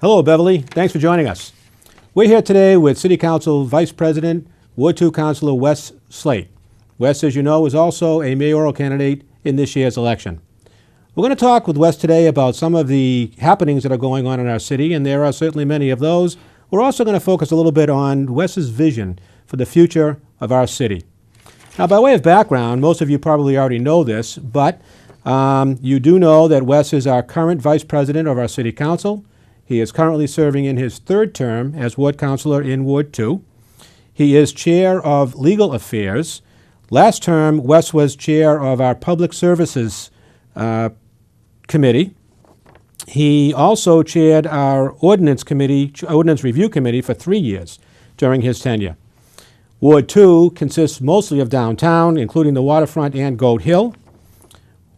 Hello, Beverly. Thanks for joining us. We're here today with City Council Vice President, Ward 2 Councilor Wes Slate. Wes, as you know, is also a mayoral candidate in this year's election. We're going to talk with Wes today about some of the happenings that are going on in our city, and there are certainly many of those. We're also going to focus a little bit on Wes's vision for the future of our city. Now, by way of background, most of you probably already know this, but you do know that Wes is our current Vice President of our City Council. He is currently serving in his third term as Ward Councilor in Ward 2. He is Chair of Legal Affairs. Last term, Wes was Chair of our Public Services Committee. He also chaired our Ordinance Review Committee for 3 years during his tenure. Ward 2 consists mostly of downtown, including the waterfront and Goat Hill.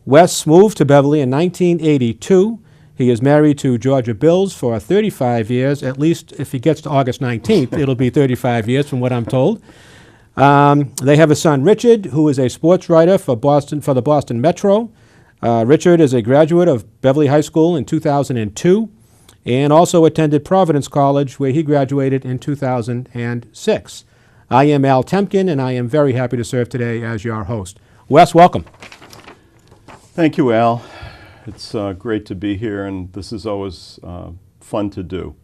Wes moved to Beverly in 1982. He is married to Georgia Bills for 35 years. At least if he gets to August 19th, it'll be 35 years from what I'm told. They have a son, Richard, who is a sports writer for the Boston Metro. Richard is a graduate of Beverly High School in 2002 and also attended Providence College, where he graduated in 2006. I am Al Temkin, and I am very happy to serve today as your host. Wes, welcome. Thank you, Al. It's great to be here, and this is always fun to do.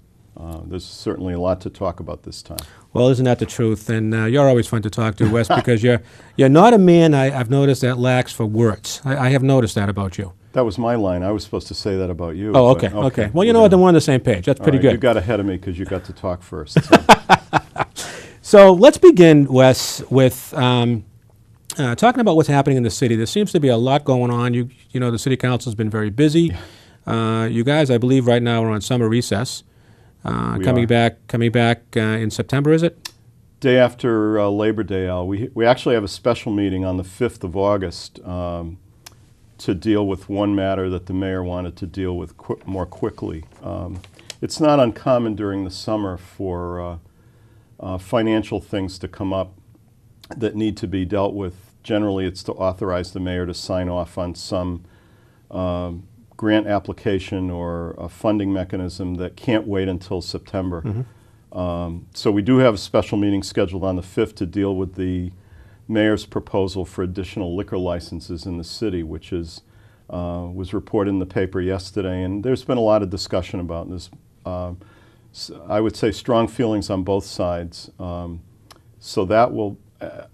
There's certainly a lot to talk about this time. Well, isn't that the truth? And you're always fun to talk to, Wes, because you're not a man I've noticed that lacks for words. I have noticed that about you. That was my line. I was supposed to say that about you. Oh, okay. Well, you know what? Then we're on the same page. That's pretty good. You got ahead of me because you got to talk first. So, so let's begin, Wes, with talking about what's happening in the city. There seems to be a lot going on. You know, the City Council's been very busy. You guys, I believe, right now are on summer recess. Coming back in September, is it? Day after Labor Day, Al. We actually have a special meeting on the 5th of August to deal with one matter that the mayor wanted to deal with more quickly. It's not uncommon during the summer for financial things to come up that need to be dealt with. Generally, it's to authorize the mayor to sign off on some grant application or a funding mechanism that can't wait until September. Mm-hmm. So we do have a special meeting scheduled on the 5th to deal with the mayor's proposal for additional liquor licenses in the city, which was reported in the paper yesterday, and there's been a lot of discussion about this. I would say strong feelings on both sides. So that will,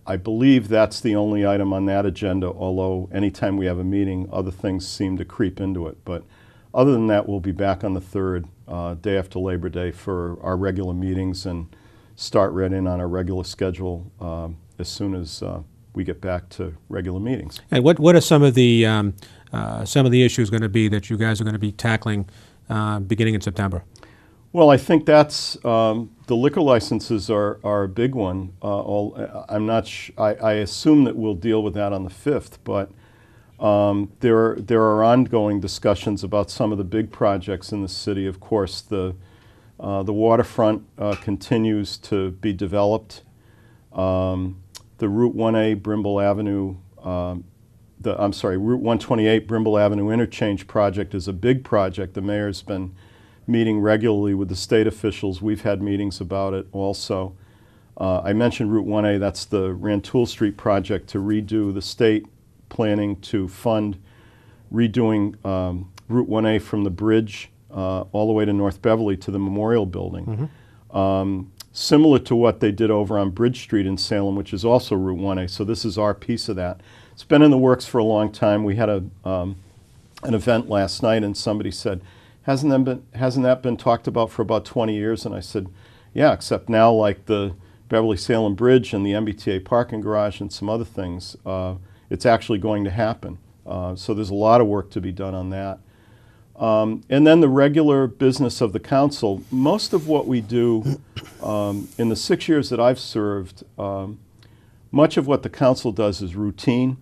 I believe that's the only item on that agenda, although anytime we have a meeting, other things seem to creep into it. But other than that, we'll be back on the 3rd, day after Labor Day, for our regular meetings and start right in on our regular schedule as soon as we get back to regular meetings. And what are some of the issues going to be that you guys are going to be tackling beginning in September? Well, I think that's the liquor licenses are a big one. I'm not. I assume that we'll deal with that on the 5th, but there are ongoing discussions about some of the big projects in the city. Of course, the waterfront continues to be developed. The Route 1A Brimble Avenue, Route 128 Brimble Avenue interchange project is a big project. The mayor's been meeting regularly with the state officials. We've had meetings about it also. I mentioned Route 1A, that's the Rantoul Street project to redo. The state planning to fund redoing Route 1A from the bridge all the way to North Beverly to the Memorial Building. Mm-hmm. Similar to what they did over on Bridge Street in Salem, which is also Route 1A. So this is our piece of that. It's been in the works for a long time. We had an event last night, and somebody said, hasn't that been talked about for about 20 years? And I said, yeah, except now, like the Beverly-Salem Bridge and the MBTA parking garage and some other things, it's actually going to happen. So there's a lot of work to be done on that. And then the regular business of the council. Most of what we do in the 6 years that I've served, much of what the council does is routine.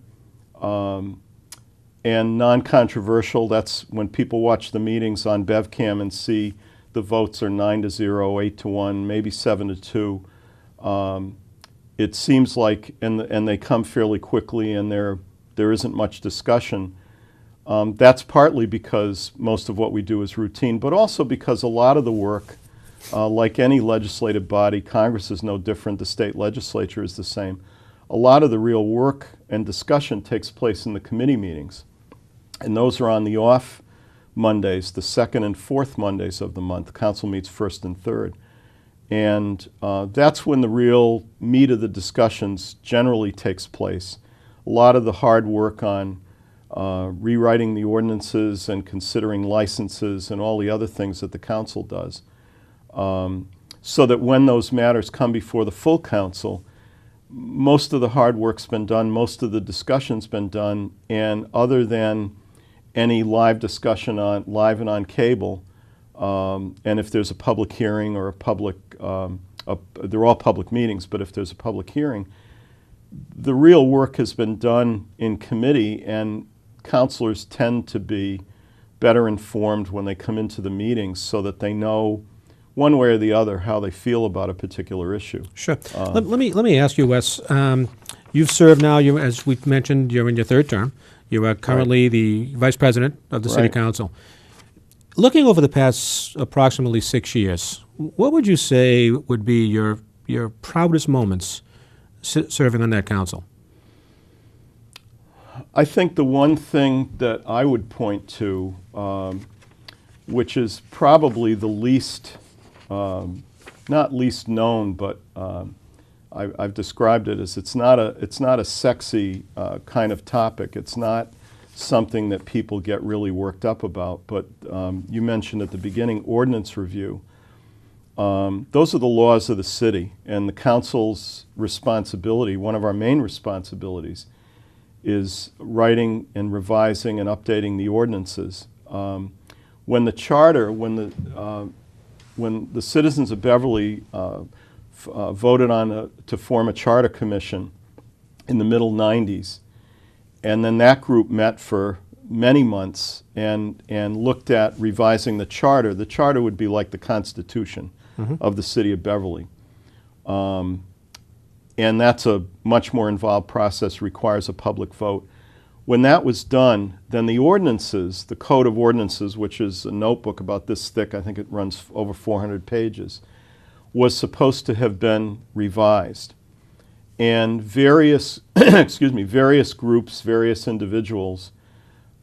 And non-controversial. That's when people watch the meetings on BevCam and see the votes are 9-0, 8-1, maybe 7-2. It seems like, and they come fairly quickly, and there isn't much discussion. That's partly because most of what we do is routine, but also because a lot of the work, like any legislative body, Congress is no different, the state legislature is the same. A lot of the real work and discussion takes place in the committee meetings. And those are on the off Mondays, the second and fourth Mondays of the month. Council meets first and third. And that's when the real meat of the discussions generally takes place. A lot of the hard work on rewriting the ordinances and considering licenses and all the other things that the council does. So that when those matters come before the full council, most of the hard work's been done, most of the discussion's been done, and other than any live discussion on live and on cable, and if there's a public hearing or a public, they're all public meetings, but if there's a public hearing, the real work has been done in committee, and councilors tend to be better informed when they come into the meetings so that they know one way or the other how they feel about a particular issue. Sure. Let me ask you, Wes. You've served now, as we've mentioned, you're in your third term. You are currently the vice president of the city council. Looking over the past approximately 6 years, what would you say would be your proudest moments serving on that council? I think the one thing that I would point to, which is probably the least, not least known, but I've described it as it's not a sexy kind of topic. It's not something that people get really worked up about. But you mentioned at the beginning ordinance review. Those are the laws of the city, and the council's responsibility, one of our main responsibilities, is writing and revising and updating the ordinances. When the charter, when the citizens of Beverly voted on to form a charter commission in the middle 90s, and then that group met for many months and looked at revising the charter. The charter would be like the Constitution of the city of Beverly. And that's a much more involved process, requires a public vote. When that was done, then the ordinances, the Code of Ordinances, which is a notebook about this thick, I think it runs over 400 pages, was supposed to have been revised. And various, excuse me, various groups, various individuals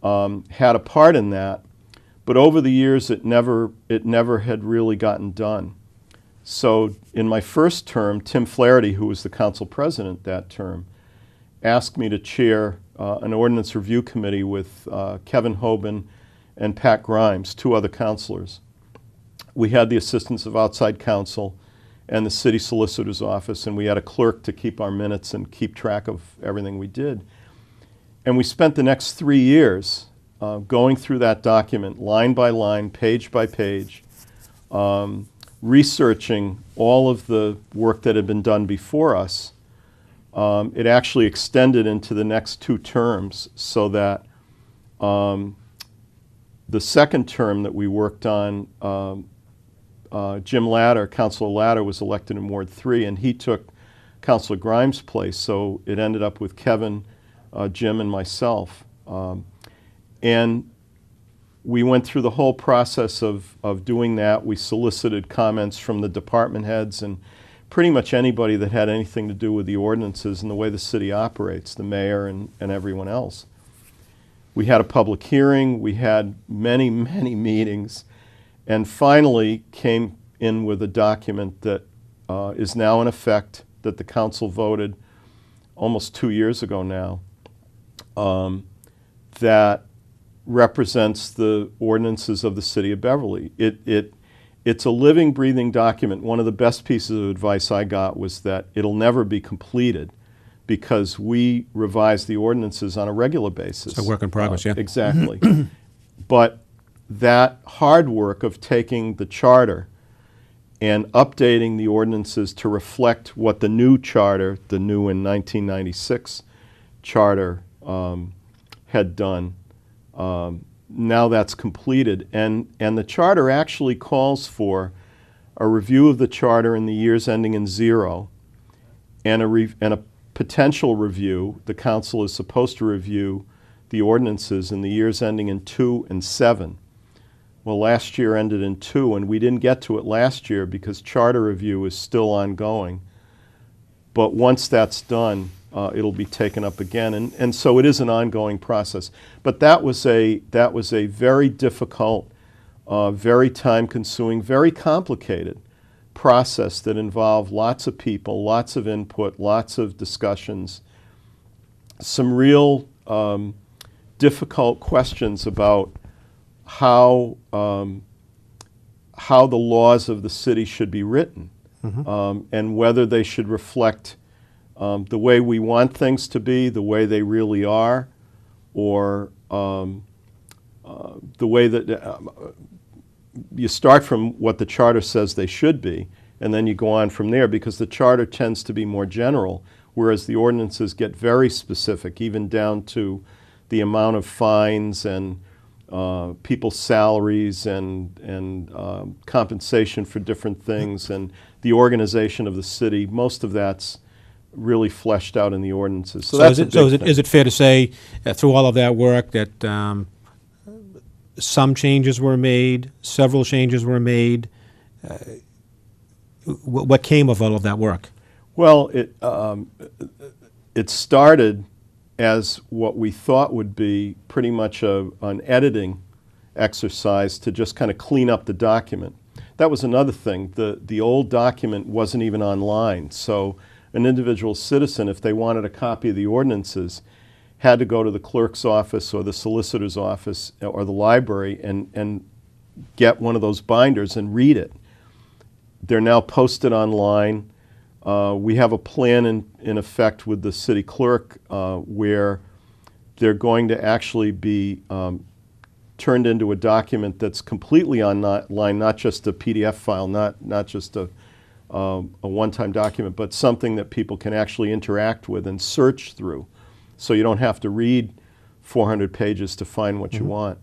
had a part in that, but over the years it never had really gotten done. So in my first term, Tim Flaherty, who was the council president that term, asked me to chair an ordinance review committee with Kevin Hoban and Pat Grimes, two other councilors. We had the assistance of outside counsel and the city solicitor's office, and we had a clerk to keep our minutes and keep track of everything we did. And we spent the next 3 years going through that document line by line, page by page, researching all of the work that had been done before us. It actually extended into the next 2 terms, so that the second term that we worked on, Jim Latter, Councilor Latter, was elected in Ward 3, and he took Councilor Grimes' place, so it ended up with Kevin, Jim, and myself. And we went through the whole process of doing that. We solicited comments from the department heads and pretty much anybody that had anything to do with the ordinances and the way the city operates, the mayor and everyone else. We had a public hearing. We had many, many meetings, and finally came in with a document that is now in effect, that the council voted almost 2 years ago now, that represents the ordinances of the city of Beverly. It's a living, breathing document. One of the best pieces of advice I got was that it'll never be completed because we revise the ordinances on a regular basis. It's a work in progress, yeah. Exactly. But that hard work of taking the charter and updating the ordinances to reflect what the new charter, the new in 1996 charter, had done, now that's completed. And the charter actually calls for a review of the charter in the years ending in 0 and a potential review. The council is supposed to review the ordinances in the years ending in 2 and 7. Well, last year ended in 2, and we didn't get to it last year because charter review is still ongoing. But once that's done, it'll be taken up again, and so it is an ongoing process. But that was a very difficult, very time-consuming, very complicated process that involved lots of people, lots of input, lots of discussions, some real difficult questions about how the laws of the city should be written, and whether they should reflect the way we want things to be, the way they really are, or the way that you start from what the charter says they should be, and then you go on from there, because the charter tends to be more general, whereas the ordinances get very specific, even down to the amount of fines and people's salaries and compensation for different things, and the organization of the city. Most of that's really fleshed out in the ordinances. So that's is it fair to say through all of that work that some changes were made, several changes were made? What came of all of that work? Well, it started as what we thought would be pretty much an editing exercise to just kind of clean up the document. That was another thing. The old document wasn't even online, so an individual citizen, if they wanted a copy of the ordinances, had to go to the clerk's office or the solicitor's office or the library and get one of those binders and read it. They're now posted online. We have a plan in effect with the city clerk where they're going to actually be turned into a document that's completely online, not just a PDF file, not just a one-time document, but something that people can actually interact with and search through. So you don't have to read 400 pages to find what you want.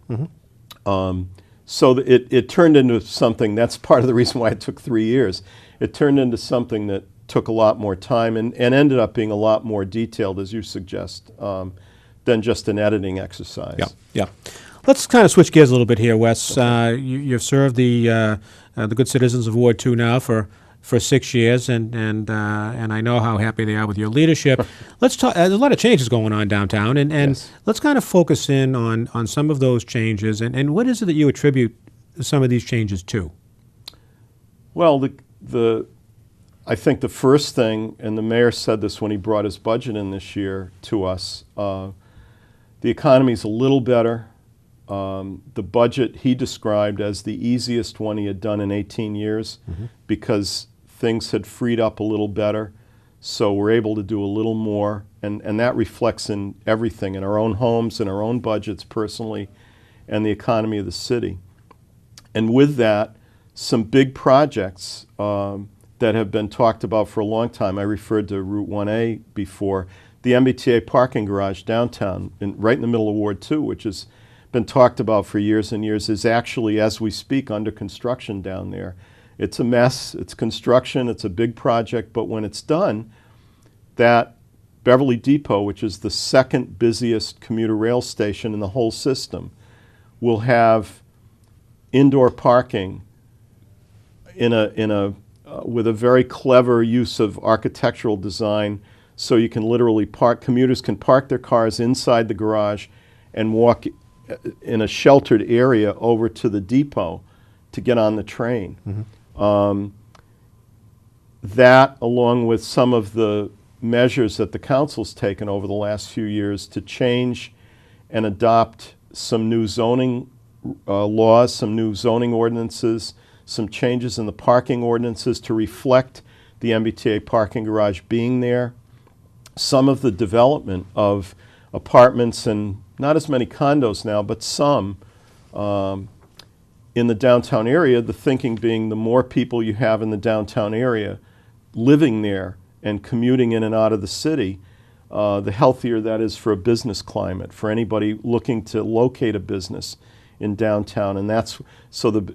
So it turned into something, that's part of the reason why it took 3 years. It turned into something that took a lot more time and ended up being a lot more detailed, as you suggest, than just an editing exercise. Yeah. Let's kind of switch gears a little bit here, Wes. Okay. You've served the good citizens of Ward 2 now for 6 years, and I know how happy they are with your leadership. Let's talk. There's a lot of changes going on downtown, and Yes. Let's kind of focus in on some of those changes. And what is it that you attribute some of these changes to? Well, I think the first thing, and the mayor said this when he brought his budget in this year to us, the economy's a little better. The budget he described as the easiest one he had done in 18 years because things had freed up a little better. So we're able to do a little more, and that reflects in everything, in our own homes, in our own budgets personally, and the economy of the city. And with that, some big projects that have been talked about for a long time. I referred to Route 1A before. The MBTA parking garage downtown, right in the middle of Ward 2, which has been talked about for years and years, is actually, as we speak, under construction down there. It's a mess, it's construction, it's a big project, but when it's done, that Beverly Depot, which is the second busiest commuter rail station in the whole system, will have indoor parking with a very clever use of architectural design, so you can literally commuters can park their cars inside the garage and walk in a sheltered area over to the depot to get on the train. That, along with some of the measures that the council's taken over the last few years to change and adopt some new zoning laws, some new zoning ordinances, some changes in the parking ordinances to reflect the MBTA parking garage being there, some of the development of apartments and not as many condos now, but some in the downtown area, the thinking being the more people you have in the downtown area living there and commuting in and out of the city, the healthier that is for a business climate, for anybody looking to locate a business in downtown. And that's, so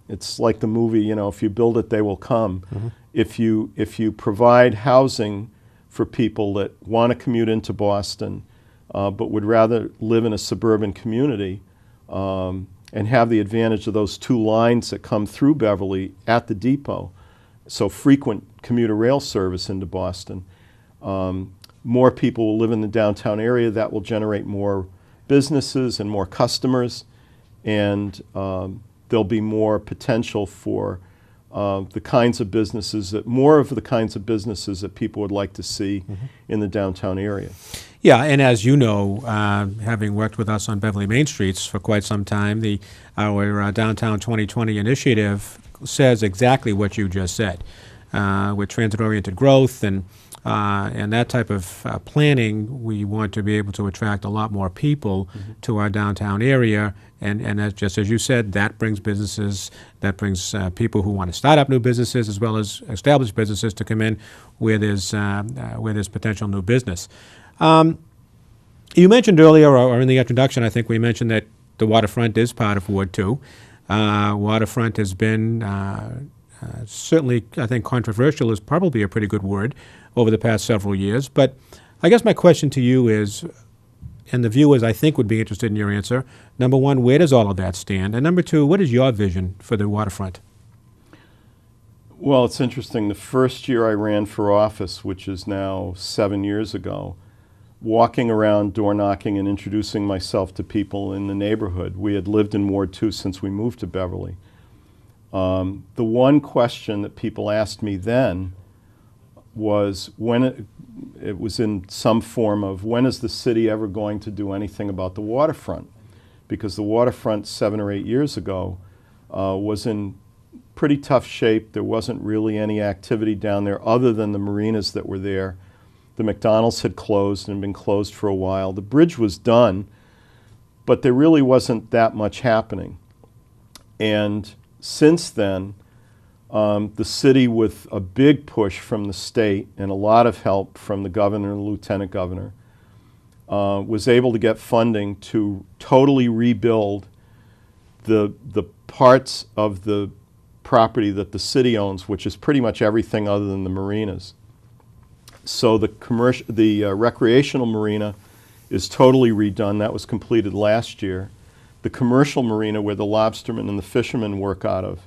it's like the movie, you know, if you build it, they will come. If you provide housing for people that want to commute into Boston, but would rather live in a suburban community and have the advantage of those two lines that come through Beverly at the depot. So frequent commuter rail service into Boston. More people will live in the downtown area. That will generate more businesses and more customers, and there'll be more potential for the kinds of businesses more of the kinds of businesses that people would like to see in the downtown area. Yeah, and as you know, having worked with us on Beverly Main Streets for quite some time, our Downtown 2020 initiative says exactly what you just said. With transit-oriented growth and that type of planning, we want to be able to attract a lot more people to our downtown area. And just as you said, that brings businesses, that brings people who want to start up new businesses as well as established businesses to come in where there's potential new business. You mentioned earlier, or in the introduction, I think we mentioned that the waterfront is part of Ward 2. Waterfront has been certainly, I think controversial is probably a pretty good word over the past several years. But I guess my question to you is, and the viewers I think would be interested in your answer, number one, where does all of that stand? And number two, what is your vision for the waterfront? Well, it's interesting. The first year I ran for office, which is now 7 years ago, walking around door knocking and introducing myself to people in the neighborhood. We had lived in Ward 2 since we moved to Beverly. The one question that people asked me then was when it was in some form of, when is the city ever going to do anything about the waterfront? Because the waterfront 7 or 8 years ago was in pretty tough shape. There wasn't really any activity down there other than the marinas that were there. The McDonald's had closed and been closed for a while. The bridge was done, but there really wasn't that much happening. And since then, the city, with a big push from the state and a lot of help from the governor and the lieutenant governor, was able to get funding to totally rebuild the parts of the property that the city owns, which is pretty much everything other than the marinas. So the recreational marina is totally redone. That was completed last year. The commercial marina, where the lobstermen and the fishermen work out of,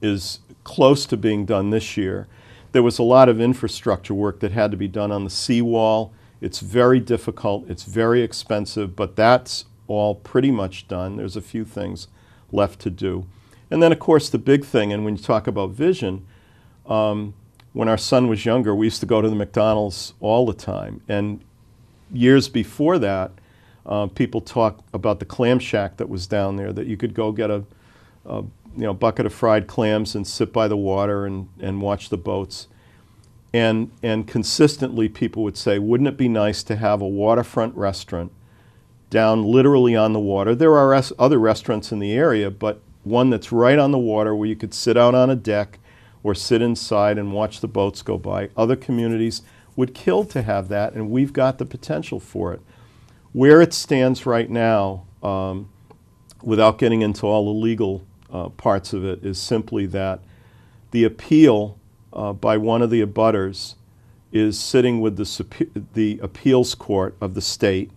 is close to being done this year. There was a lot of infrastructure work that had to be done on the seawall. It's very difficult, it's very expensive, but that's all pretty much done. There's a few things left to do. And then, of course, the big thing, and when you talk about vision, when our son was younger, we used to go to the McDonald's all the time. And years before that, people talk about the clam shack that was down there, that you could go get a bucket of fried clams and sit by the water and watch the boats. And consistently people would say, wouldn't it be nice to have a waterfront restaurant down literally on the water? There are other restaurants in the area, but one that's right on the water where you could sit out on a deck or sit inside and watch the boats go by. Other communities would kill to have that, and we've got the potential for it. Where it stands right now, without getting into all the legal parts of it, is simply that the appeal by one of the abutters is sitting with the appeals court of the state.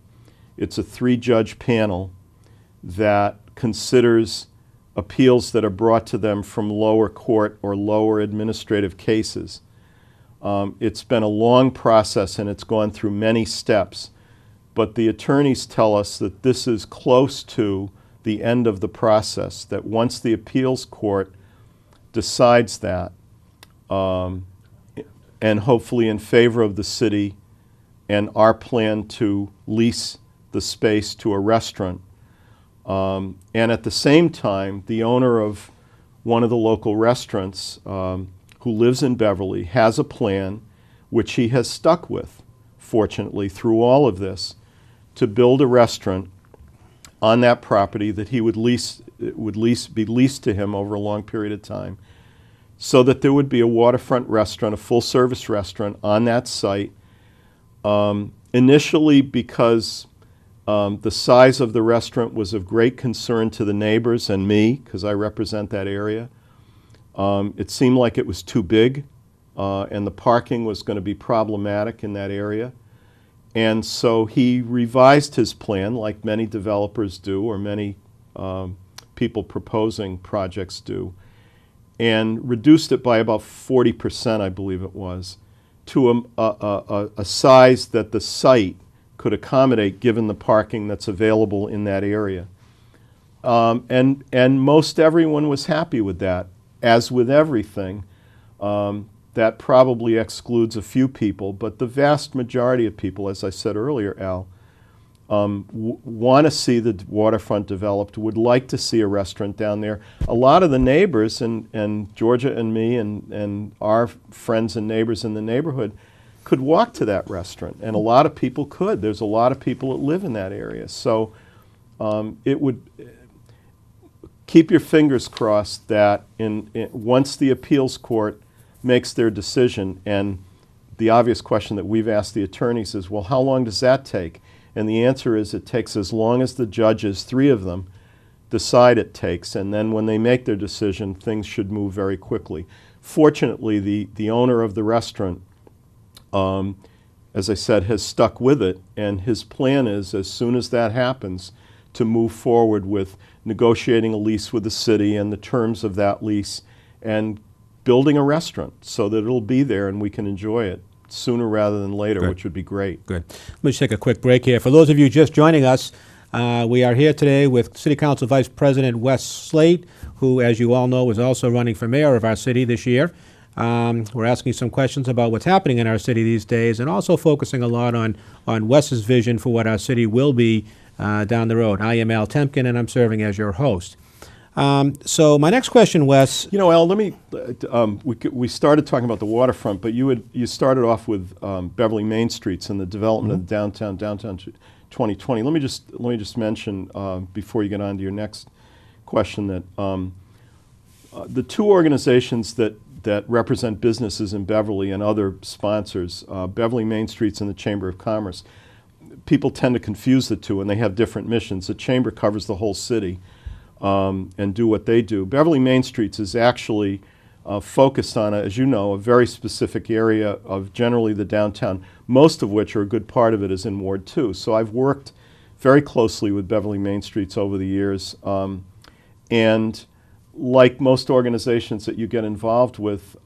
It's a 3-judge panel that considers appeals that are brought to them from lower court or lower administrative cases. It's been a long process and it's gone through many steps, but the attorneys tell us that this is close to the end of the process, that once the appeals court decides that, and hopefully in favor of the city and our plan to lease the space to a restaurant, and at the same time, the owner of one of the local restaurants who lives in Beverly has a plan, which he has stuck with, fortunately, through all of this, to build a restaurant on that property that he would be leased to him over a long period of time, so that there would be a waterfront restaurant, a full-service restaurant on that site, initially because the size of the restaurant was of great concern to the neighbors and me, because I represent that area. It seemed like it was too big, and the parking was going to be problematic in that area. And so he revised his plan, like many developers do, or many people proposing projects do, and reduced it by about 40%, I believe it was, to a size that the site could accommodate given the parking that's available in that area. And most everyone was happy with that. As with everything, that probably excludes a few people, but the vast majority of people, as I said earlier, Al, want to see the waterfront developed, would like to see a restaurant down there. A lot of the neighbors, and Georgia and me and our friends and neighbors in the neighborhood could walk to that restaurant, and a lot of people could. There's a lot of people that live in that area. So it would keep your fingers crossed that once the appeals court makes their decision, and the obvious question that we've asked the attorneys is, well, how long does that take? And the answer is it takes as long as the judges, 3 of them, decide it takes, and then when they make their decision, things should move very quickly. Fortunately, the owner of the restaurant, as I said, has stuck with it, and his plan is, as soon as that happens, to move forward with negotiating a lease with the city and the terms of that lease and building a restaurant so that it'll be there and we can enjoy it sooner rather than later. Good. Which would be great. Good. Let me just take a quick break here. For those of you just joining us, we are here today with City Council Vice President Wes Slate, who, as you all know, is also running for mayor of our city this year. We're asking some questions about what's happening in our city these days and also focusing a lot on Wes's vision for what our city will be down the road. I am Al Temkin, and I'm serving as your host. So my next question, Wes. You know, Al, let me. We started talking about the waterfront, but you started off with Beverly Main Streets and the development of the downtown 2020. Let me just mention before you get on to your next question that the 2 organizations that represent businesses in Beverly and other sponsors, Beverly Main Streets and the Chamber of Commerce. People tend to confuse the 2, and they have different missions. The Chamber covers the whole city and do what they do. Beverly Main Streets is actually focused on, as you know, a very specific area of generally the downtown, most of which, or a good part of it, is in Ward 2. So I've worked very closely with Beverly Main Streets over the years, and like most organizations that you get involved with,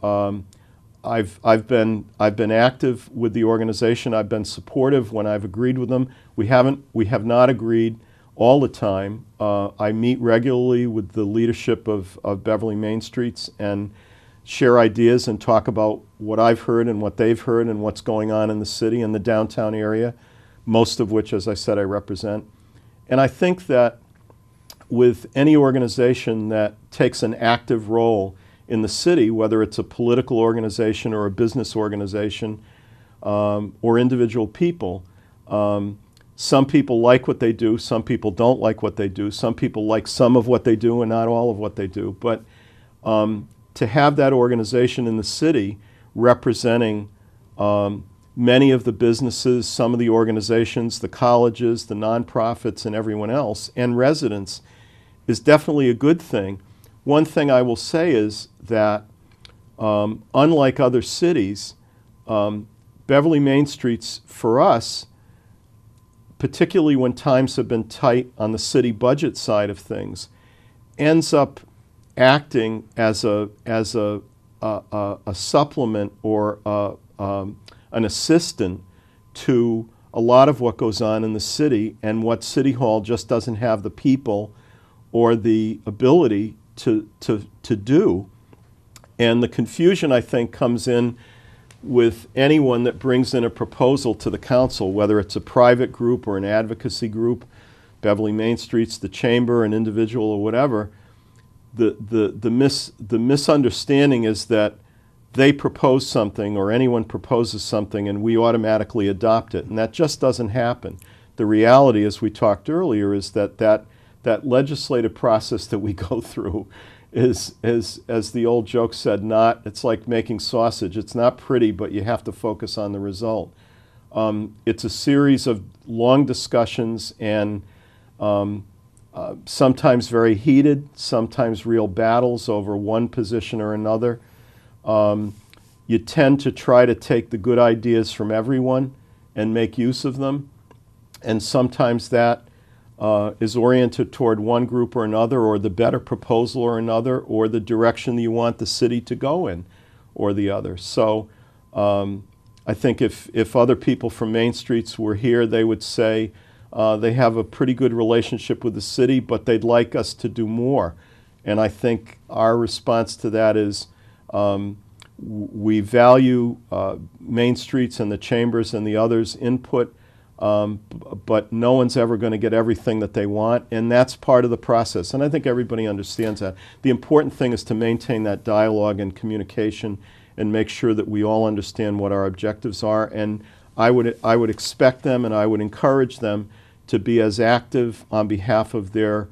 I've been active with the organization. I've been supportive when I've agreed with them. We have not agreed all the time. I meet regularly with the leadership of Beverly Main Streets and share ideas and talk about what I've heard and what they've heard and what's going on in the city and the downtown area, most of which, as I said, I represent. And I think that with any organization that takes an active role in the city, whether it's a political organization or a business organization or individual people, some people like what they do, some people don't like what they do, some people like some of what they do and not all of what they do. But to have that organization in the city representing many of the businesses, some of the organizations, the colleges, the nonprofits, and everyone else, and residents, is definitely a good thing. One thing I will say is that unlike other cities, Beverly Main Streets, for us, particularly when times have been tight on the city budget side of things, ends up acting as a supplement or an assistant to a lot of what goes on in the city, and what City Hall just doesn't have the people or the ability to do. And the confusion, I think, comes in with anyone that brings in a proposal to the council, whether it's a private group or an advocacy group, Beverly Main Streets, the Chamber, an individual, or whatever. The misunderstanding is that they propose something or anyone proposes something and we automatically adopt it, and that just doesn't happen. The reality, as we talked earlier, is that legislative process that we go through is, as the old joke said, it's like making sausage. It's not pretty, but you have to focus on the result. It's a series of long discussions and sometimes very heated, sometimes real battles over one position or another. You tend to try to take the good ideas from everyone and make use of them. And sometimes that is oriented toward one group or another, or the better proposal or another, or the direction that you want the city to go in or the other. So I think if other people from Main Streets were here, they would say they have a pretty good relationship with the city, but they'd like us to do more. And I think our response to that is we value Main Streets and the chambers and the others' input, but no one's ever going to get everything that they want, and that's part of the process. And I think everybody understands that. The important thing is to maintain that dialogue and communication and make sure that we all understand what our objectives are. And I would expect them and I would encourage them to be as active on behalf of their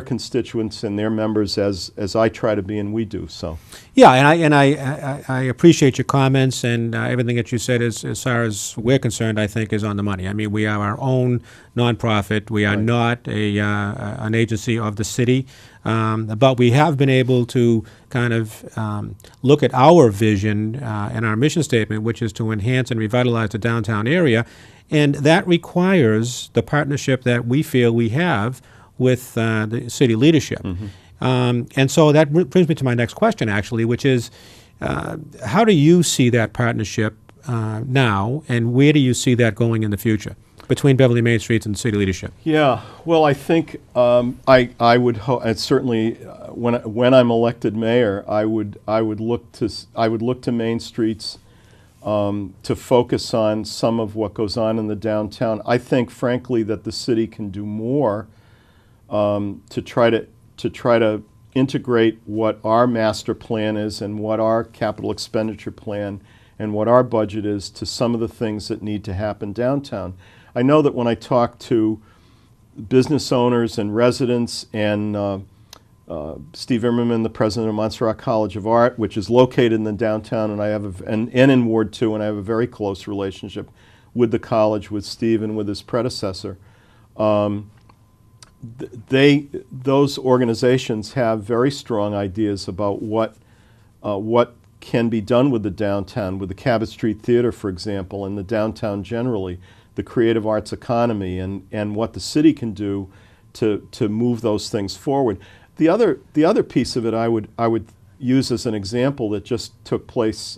constituents and their members as I try to be and we do. So, yeah, and I appreciate your comments, and everything that you said as far as we're concerned, I think is on the money. I mean, we are our own nonprofit. We are not an agency of the city, but we have been able to kind of look at our vision and our mission statement, which is to enhance and revitalize the downtown area, and that requires the partnership that we feel we have with the city leadership. And so that brings me to my next question, actually, which is, how do you see that partnership now, and where do you see that going in the future between Beverly Main Streets and city leadership? Yeah, well, I think I would hope, and certainly when I'm elected mayor, I would look to Main Streets to focus on some of what goes on in the downtown. I think, frankly, that the city can do more to try to integrate what our master plan is and what our capital expenditure plan and what our budget is to some of the things that need to happen downtown. I know that when I talk to business owners and residents and Steve Immerman, the president of Montserrat College of Art, which is located in the downtown, and I have and in Ward 2, and I have a very close relationship with the college, with Steve and with his predecessor. Those organizations have very strong ideas about what can be done with the downtown, with the Cabot Street Theater, for example, and the downtown generally, the creative arts economy, and what the city can do to move those things forward. The other piece of it I would use as an example that just took place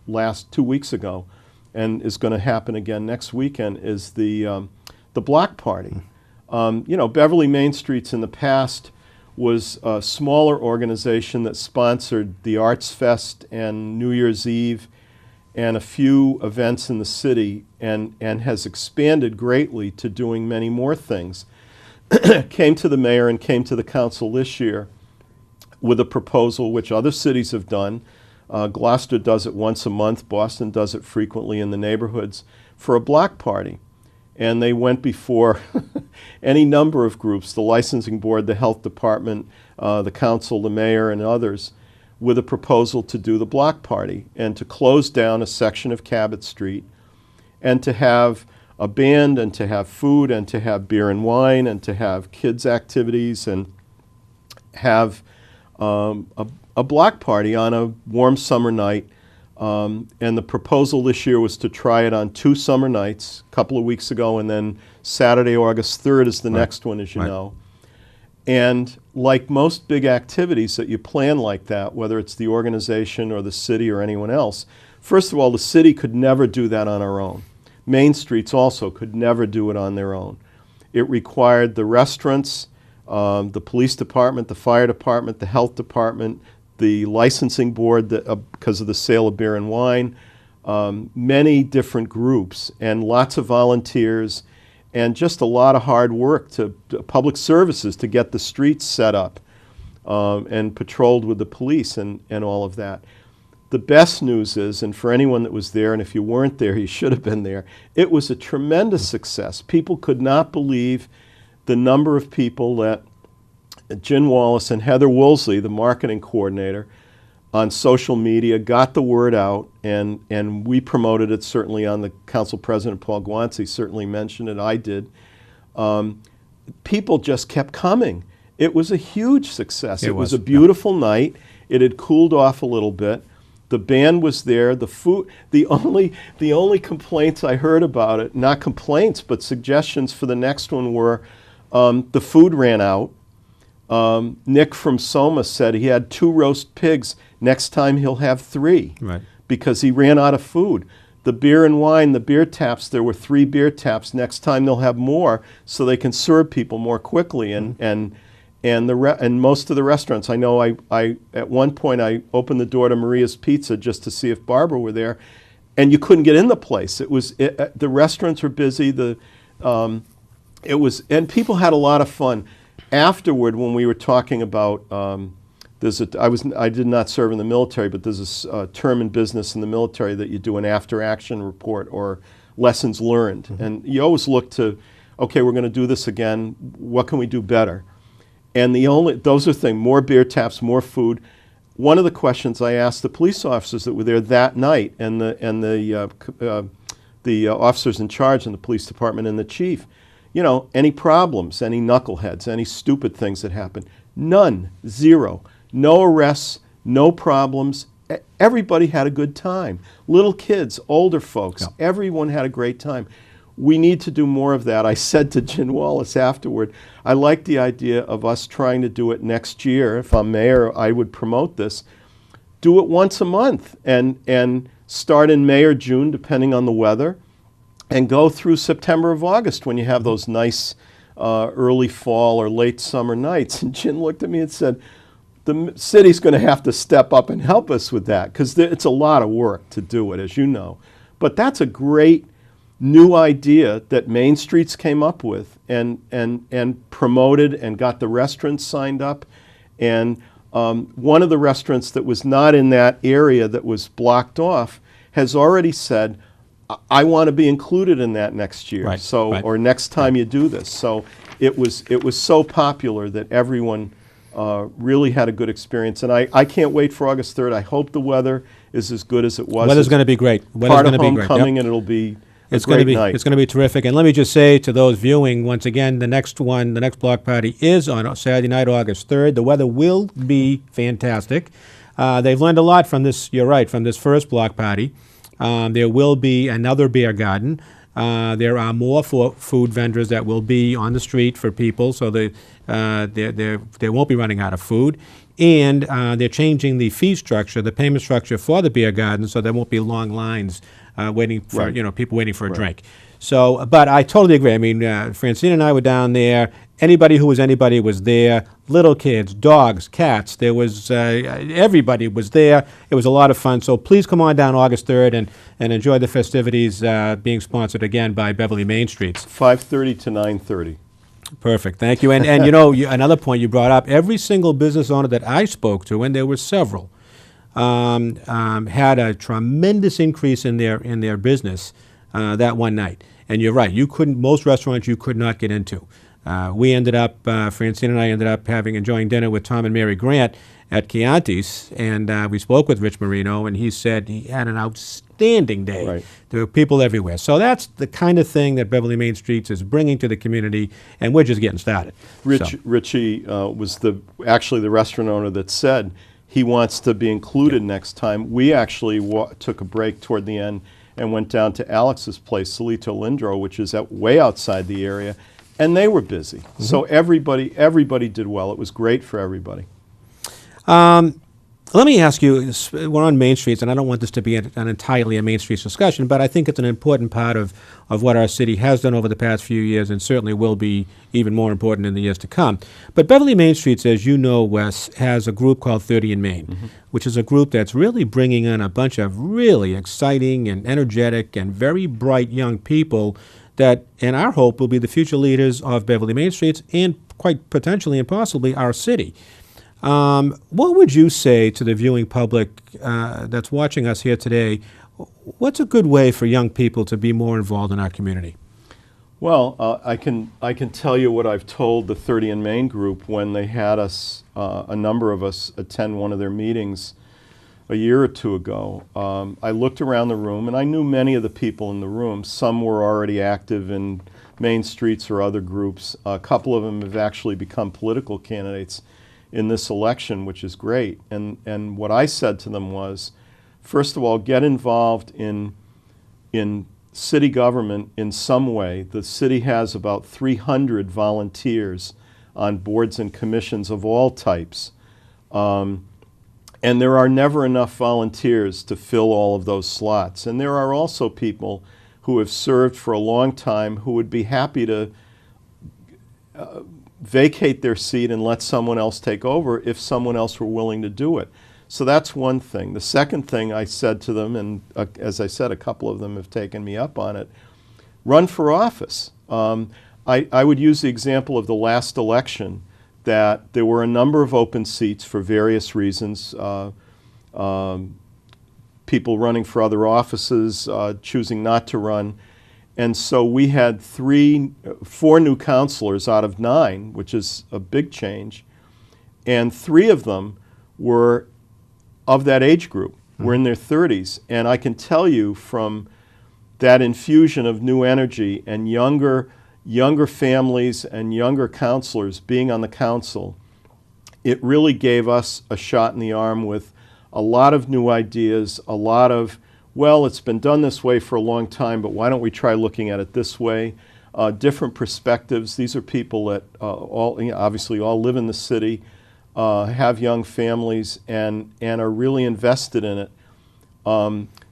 last 2 weeks ago, and is going to happen again next weekend, is the block party. You know, Beverly Main Streets in the past was a smaller organization that sponsored the Arts Fest and New Year's Eve and a few events in the city, and has expanded greatly to doing many more things. Came to the mayor and came to the council this year with a proposal which other cities have done. Gloucester does it once a month. Boston does it frequently in the neighborhoods for a block party. And they went before any number of groups, the licensing board, the health department, the council, the mayor, and others, with a proposal to do the block party and to close down a section of Cabot Street and to have a band and to have food and to have beer and wine and to have kids' activities and have a block party on a warm summer night. And the proposal this year was to try it on 2 summer nights, a couple of weeks ago, and then Saturday, August 3rd is the next one, as you know. And like most big activities that you plan like that, whether it's the organization or the city or anyone else, first of all, the city could never do that on our own. Main Streets also could never do it on their own. It required the restaurants, the police department, the fire department, the health department, the licensing board because of the sale of beer and wine, many different groups and lots of volunteers and just a lot of hard work to public services to get the streets set up and patrolled with the police and all of that. The best news is, and for anyone that was there, and if you weren't there, you should have been there, it was a tremendous success. People could not believe the number of people that Jen Wallace and Heather Woolsey, the marketing coordinator, on social media got the word out, and we promoted it certainly on the council president, Paul Guanci, certainly mentioned it, I did. People just kept coming. It was a huge success. It was a beautiful night. It had cooled off a little bit. The band was there. The food. The only complaints I heard about it, not complaints, but suggestions for the next one were the food ran out. Nick from Soma said he had 2 roast pigs. Next time he'll have 3, Right. because he ran out of food. The beer and wine, the beer taps, there were 3 beer taps. Next time they'll have more so they can serve people more quickly. And most of the restaurants, I know I at one point I opened the door to Maria's Pizza just to see if Barbara were there, and you couldn't get in the place. The restaurants were busy. And people had a lot of fun. Afterward, when we were talking about, I did not serve in the military, but there's a term in business in the military that you do an after-action report or lessons learned. Mm-hmm. And you always look to, okay, we're going to do this again. What can we do better? And those are things, more beer taps, more food. One of the questions I asked the police officers that were there that night and the officers in charge in the police department and the chief, any problems, any knuckleheads, any stupid things that happened? None, 0. No arrests, no problems. Everybody had a good time. Little kids, older folks, everyone had a great time. We need to do more of that. I said to Jen Wallace afterward, I like the idea of us trying to do it next year. If I'm mayor, I would promote this. Do it once a month and start in May or June, depending on the weather, and go through September or August when you have those nice early fall or late summer nights. And Jen looked at me and said, the city's going to have to step up and help us with that, because it's a lot of work to do it, as you know. But that's a great new idea that Main Streets came up with and promoted and got the restaurants signed up. And one of the restaurants that was not in that area that was blocked off has already said, I want to be included in that next year. Right, or next time you do this. So it was so popular that everyone really had a good experience. And I can't wait for August 3rd. I hope the weather is as good as it was. Weather's going to be great. Part of homecoming, and it'll be It's going to be terrific. And let me just say to those viewing, once again, the next block party is on Saturday night, August 3rd. The weather will be fantastic. They've learned a lot from this, you're right, from this first block party. There will be another beer garden. There are more food vendors that will be on the street for people, so they won't be running out of food. And they're changing the fee structure, the payment structure for the beer garden, so there won't be long lines waiting for people waiting for a drink. So, but I totally agree. I mean, Francine and I were down there. Anybody who was anybody was there. Little kids, dogs, cats. There was everybody was there. It was a lot of fun. So please come on down August 3rd and enjoy the festivities being sponsored again by Beverly Main Streets. 5:30 to 9:30. Perfect. Thank you. And another point you brought up. Every single business owner that I spoke to, and there were several, had a tremendous increase in their business that one night. And you're right. Most restaurants you could not get into. We ended up, Francine and I ended up enjoying dinner with Tom and Mary Grant at Chianti's, and we spoke with Rich Marino, and he said he had an outstanding day. Right. There were people everywhere. So that's the kind of thing that Beverly Main Streets is bringing to the community, and we're just getting started. Richie was actually the restaurant owner that said he wants to be included next time. We actually took a break toward the end and went down to Alex's place, Solito Lindro, which is way outside the area, and they were busy. Mm-hmm. So everybody did well. It was great for everybody. Let me ask you, we're on Main Streets, and I don't want this to be an entirely a Main Streets discussion, but I think it's an important part of what our city has done over the past few years, and certainly will be even more important in the years to come. But Beverly Main Streets, as you know, Wes, has a group called 30 in Main, mm-hmm. which is a group that's really bringing in a bunch of really exciting and energetic and very bright young people that, in our hope, will be the future leaders of Beverly Main Streets and quite potentially and possibly our city. What would you say to the viewing public that's watching us here today? What's a good way for young people to be more involved in our community? Well, I can tell you what I've told the 30 in Main group when they had us, a number of us, attend one of their meetings a year or two ago. I looked around the room, and I knew many of the people in the room. Some were already active in Main Streets or other groups. A couple of them have actually become political candidates in this election, which is great. And what I said to them was, first of all, get involved in city government in some way. The city has about 300 volunteers on boards and commissions of all types. And there are never enough volunteers to fill all of those slots. And there are also people who have served for a long time who would be happy to vacate their seat and let someone else take over if someone else were willing to do it. So that's one thing. The second thing I said to them, and as I said, a couple of them have taken me up on it, run for office. I would use the example of the last election, that there were a number of open seats for various reasons, people running for other offices, choosing not to run. And so we had 4 new councilors out of 9, which is a big change. And 3 of them were of that age group, were in their 30s. And I can tell you from that infusion of new energy and younger families and younger counselors being on the council, it really gave us a shot in the arm with a lot of new ideas, a lot of, well, it's been done this way for a long time, but why don't we try looking at it this way? Different perspectives. These are people that obviously all live in the city, have young families, and are really invested in it.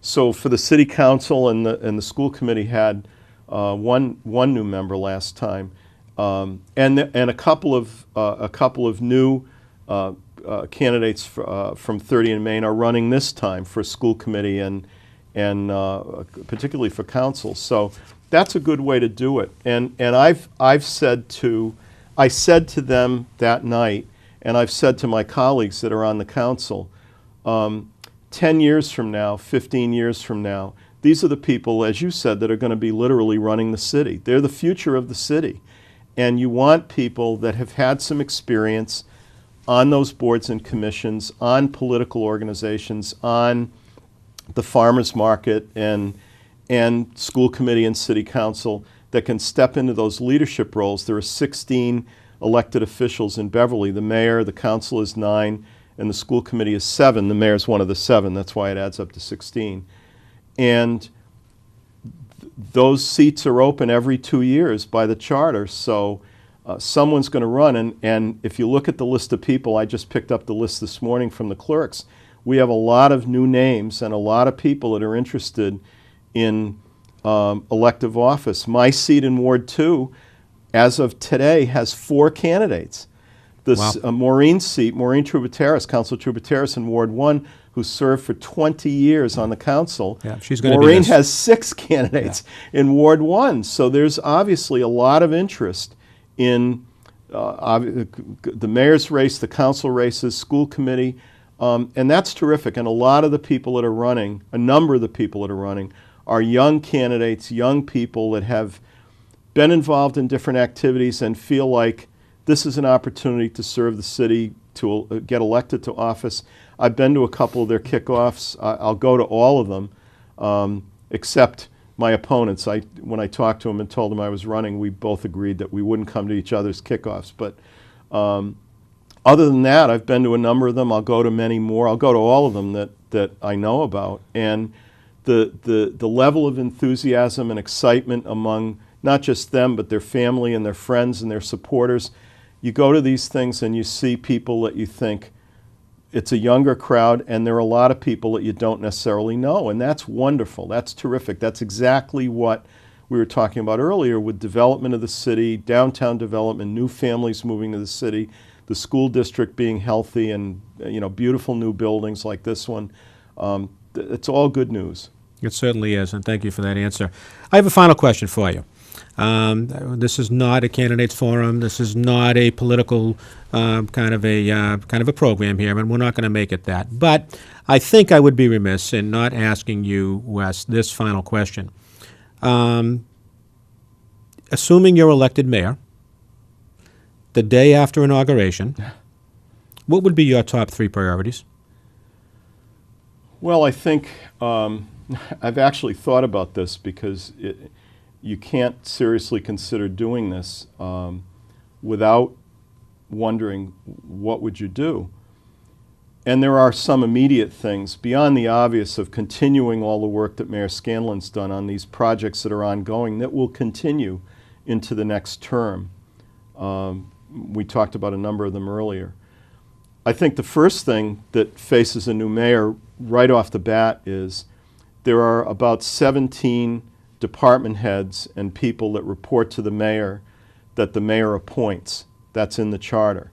So for the city council and the school committee had one new member last time, and a couple of new candidates from 30 in Maine are running this time for school committee and particularly for council. So that's a good way to do it. And I said to them that night, and I've said to my colleagues that are on the council, 10 years from now, 15 years from now, these are the people, as you said, that are going to be literally running the city. They're the future of the city. And you want people that have had some experience on those boards and commissions, on political organizations, on the farmers market and school committee and city council, that can step into those leadership roles. There are 16 elected officials in Beverly. The mayor, the council is 9, and the school committee is 7. The mayor's one of the 7. That's why it adds up to 16. And those seats are open every 2 years by the charter, so someone's going to run. And if you look at the list of people, I just picked up the list this morning from the clerks, we have a lot of new names and a lot of people that are interested in elective office. My seat in Ward 2, as of today, has 4 candidates. Maureen's seat, Maureen Trubateras, Councilor Trubateras in Ward 1, who served for 20 years on the council. Yeah, she's going to Maureen has 6 candidates in Ward 1. So there's obviously a lot of interest in the mayor's race, the council races, school committee, and that's terrific. And a lot of the people that are running, a number of the people that are running, are young candidates, young people that have been involved in different activities and feel like this is an opportunity to serve the city, to get elected to office. I've been to a couple of their kickoffs. I'll go to all of them, except my opponents. When I talked to them and told them I was running, we both agreed that we wouldn't come to each other's kickoffs. But other than that, I've been to a number of them. I'll go to many more. I'll go to all of them that I know about. And the level of enthusiasm and excitement among not just them, but their family and their friends and their supporters. You go to these things and you see people that you think, it's a younger crowd, and there are a lot of people that you don't necessarily know, and that's wonderful. That's terrific. That's exactly what we were talking about earlier with development of the city, downtown development, new families moving to the city, the school district being healthy, and beautiful new buildings like this one. It's all good news. It certainly is, and thank you for that answer. I have a final question for you. This is not a candidates forum. This is not a political kind of a program here, and we're not going to make it that. But I think I would be remiss in not asking you, Wes, this final question. Assuming you're elected mayor, the day after inauguration, what would be your top 3 priorities? Well, I think I've actually thought about this because you can't seriously consider doing this without wondering what would you do. And there are some immediate things beyond the obvious of continuing all the work that Mayor Scanlon's done on these projects that are ongoing that will continue into the next term. We talked about a number of them earlier. I think the first thing that faces a new mayor right off the bat is there are about 17 department heads and people that report to the mayor that the mayor appoints. That's in the charter.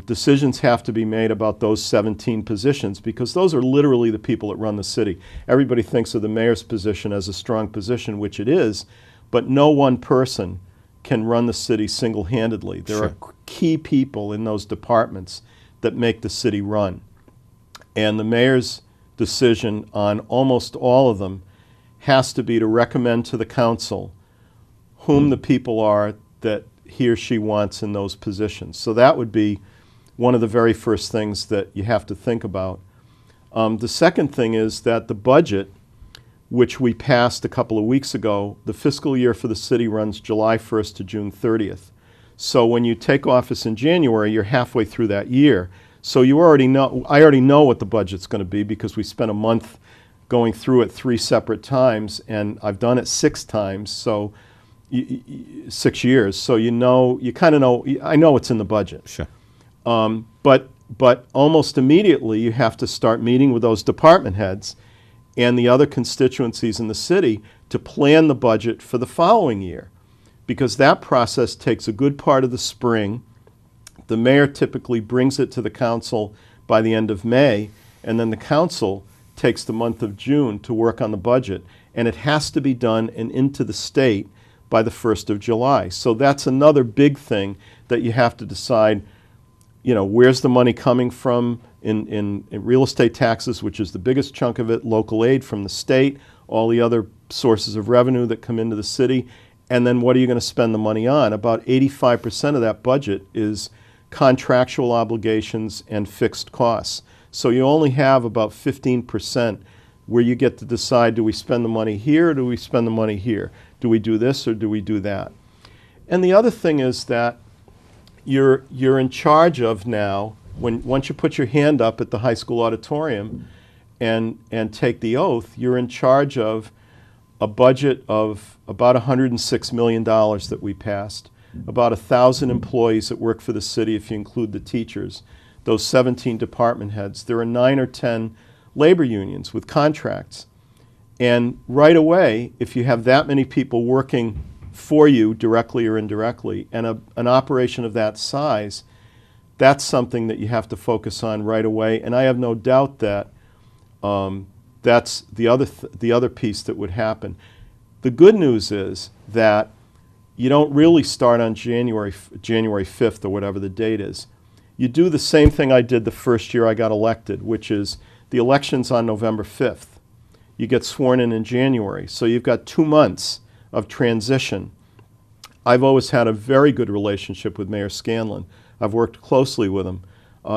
Decisions have to be made about those 17 positions because those are literally the people that run the city. Everybody thinks of the mayor's position as a strong position, which it is, but no one person can run the city single-handedly. There are key people in those departments that make the city run. And the mayor's decision on almost all of them has to be to recommend to the council whom the people are that he or she wants in those positions. So that would be one of the very first things that you have to think about. The second thing is that the budget, which we passed a couple of weeks ago, the fiscal year for the city runs July 1st to June 30th. So when you take office in January, you're halfway through that year. So you already know, I already know what the budget's going to be because we spent a month going through it 3 separate times, and I've done it 6 times, so 6 years. So you kind of know, I know it's in the budget. Sure. But almost immediately you have to start meeting with those department heads and the other constituencies in the city to plan the budget for the following year, because that process takes a good part of the spring. The mayor typically brings it to the council by the end of May, and then the council takes the month of June to work on the budget, and it has to be done and into the state by the 1st of July. So that's another big thing that you have to decide, where's the money coming from in real estate taxes, which is the biggest chunk of it, local aid from the state, all the other sources of revenue that come into the city, and then what are you going to spend the money on? About 85% of that budget is contractual obligations and fixed costs. So you only have about 15% where you get to decide, do we spend the money here or do we spend the money here? Do we do this or do we do that? And the other thing is that you're in charge of now, once you put your hand up at the high school auditorium and take the oath, you're in charge of a budget of about $106 million that we passed, about 1,000 employees that work for the city if you include the teachers, those 17 department heads. There are 9 or 10 labor unions with contracts. And right away, if you have that many people working for you directly or indirectly, and an operation of that size, that's something that you have to focus on right away. And I have no doubt that that's the other piece that would happen. The good news is that you don't really start on January 5th or whatever the date is. You do the same thing I did the first year I got elected, which is the election's on November 5th. You get sworn in January. So you've got 2 months of transition. I've always had a very good relationship with Mayor Scanlon. I've worked closely with him.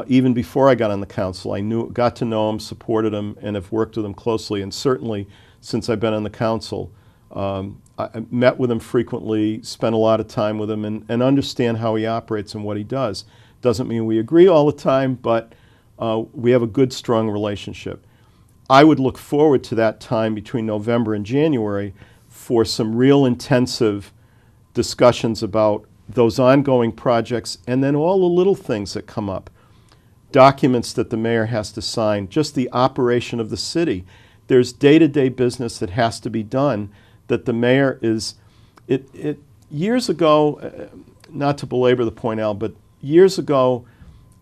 Even before I got on the council, got to know him, supported him, and have worked with him closely. And certainly since I've been on the council, I met with him frequently, spent a lot of time with him, and understand how he operates and what he does. Doesn't mean we agree all the time, but we have a good, strong relationship. I would look forward to that time between November and January for some real intensive discussions about those ongoing projects and then all the little things that come up. Documents that the mayor has to sign, just the operation of the city. There's day-to-day business that has to be done that the mayor is, years ago, not to belabor the point, Al, but years ago,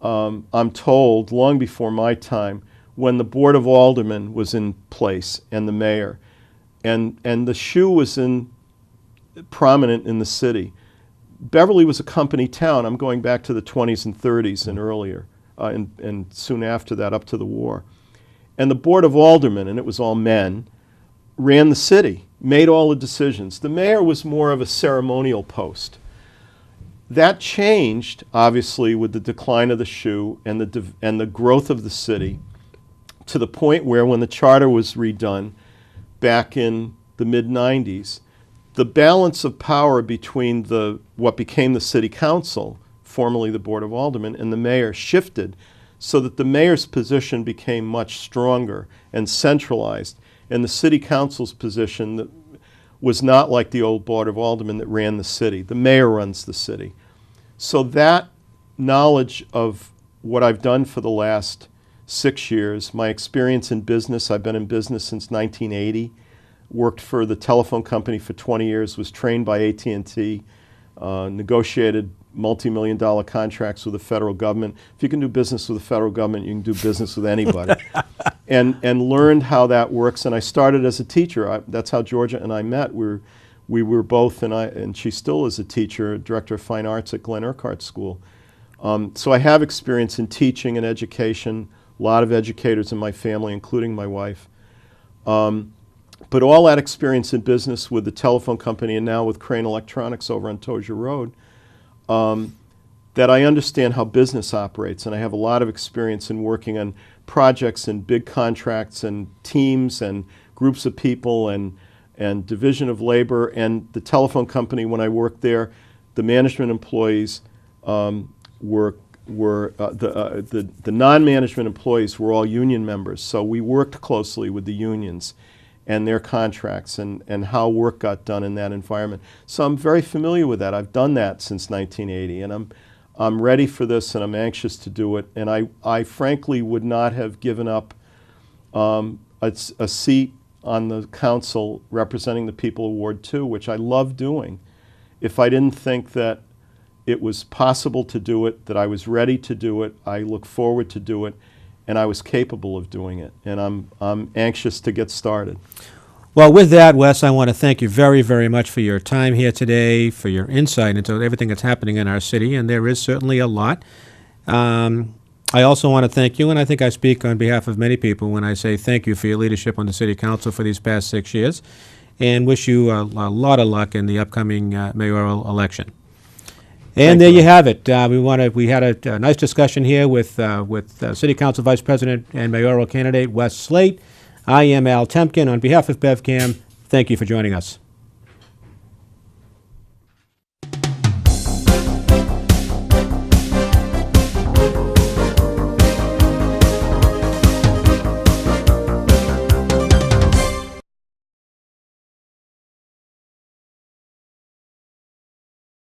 I'm told, long before my time, when the Board of Aldermen was in place and the mayor, and the shoe was prominent in the city. Beverly was a company town. I'm going back to the 20s and 30s and earlier, and soon after that up to the war. And the Board of Aldermen, and it was all men, ran the city, made all the decisions. The mayor was more of a ceremonial post. That changed, obviously, with the decline of the shoe and the growth of the city, to the point where when the charter was redone back in the mid-90s, the balance of power between what became the city council, formerly the Board of Aldermen, and the mayor shifted so that the mayor's position became much stronger and centralized, and the city council's position that was not like the old Board of Aldermen that ran the city. The mayor runs the city. So that knowledge of what I've done for the last 6 years, my experience in business, I've been in business since 1980, worked for the telephone company for 20 years, was trained by AT&T, negotiated multi-million-dollar contracts with the federal government. If you can do business with the federal government, you can do business with anybody. and learned how that works. And I started as a teacher. That's how Georgia and I met. We were both, and she still is a teacher, director of fine arts at Glen Urquhart School. So I have experience in teaching and education, a lot of educators in my family, including my wife. But all that experience in business with the telephone company and now with Crane Electronics over on Tozier Road, that I understand how business operates, and I have a lot of experience in working on projects and big contracts and teams and groups of people and division of labor. And the telephone company, when I worked there, the management employees the non-management employees were all union members, so we worked closely with the unions and their contracts and how work got done in that environment. So I'm very familiar with that. I've done that since 1980, and I'm ready for this, and I'm anxious to do it. And I frankly would not have given up a seat on the council representing the people of Ward 2, which I love doing, if I didn't think that it was possible to do it, that I was ready to do it, I look forward to do it, and I was capable of doing it. And I'm anxious to get started. Well, with that, Wes, I want to thank you very, very much for your time here today, for your insight into everything that's happening in our city, and there is certainly a lot. I also want to thank you, and I think I speak on behalf of many people when I say thank you for your leadership on the City Council for these past 6 years, and wish you a lot of luck in the upcoming mayoral election. And there you have it. We had a nice discussion here with City Council Vice President and mayoral candidate Wes Slate. I am Al Temkin. On behalf of BevCam, thank you for joining us.